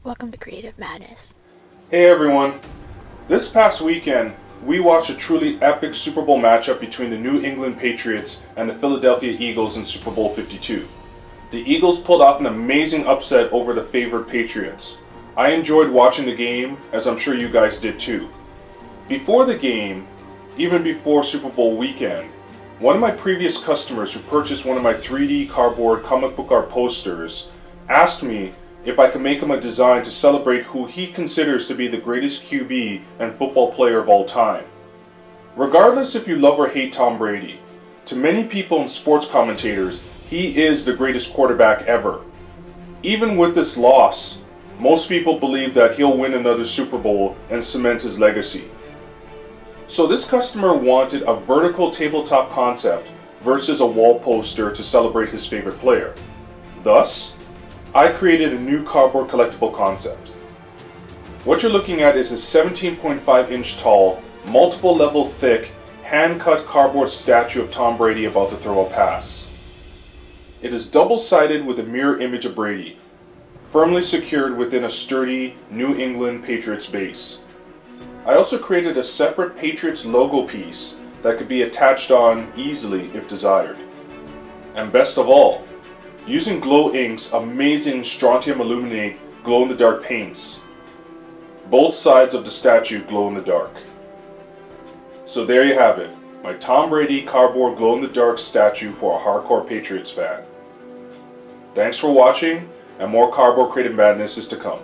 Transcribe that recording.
Welcome to Creative Madness. Hey everyone! This past weekend, we watched a truly epic Super Bowl matchup between the New England Patriots and the Philadelphia Eagles in Super Bowl 52. The Eagles pulled off an amazing upset over the favored Patriots. I enjoyed watching the game, as I'm sure you guys did too. Before the game, even before Super Bowl weekend, one of my previous customers who purchased one of my 3D cardboard comic book art posters asked me if I could make him a design to celebrate who he considers to be the greatest QB and football player of all time. Regardless if you love or hate Tom Brady, to many people and sports commentators, he is the greatest quarterback ever. Even with this loss, most people believe that he'll win another Super Bowl and cement his legacy. So this customer wanted a vertical tabletop concept versus a wall poster to celebrate his favorite player. Thus, I created a new cardboard collectible concept. What you're looking at is a 17.5 inch tall, multiple level thick, hand-cut cardboard statue of Tom Brady about to throw a pass. It is double-sided with a mirror image of Brady, firmly secured within a sturdy New England Patriots base. I also created a separate Patriots logo piece that could be attached on easily if desired. And best of all, using Glow Inc.'s amazing strontium illuminate glow-in-the-dark paints. Both sides of the statue glow in the dark. So there you have it, my Tom Brady cardboard glow-in-the-dark statue for a hardcore Patriots fan. Thanks for watching, and more cardboard creative madness is to come.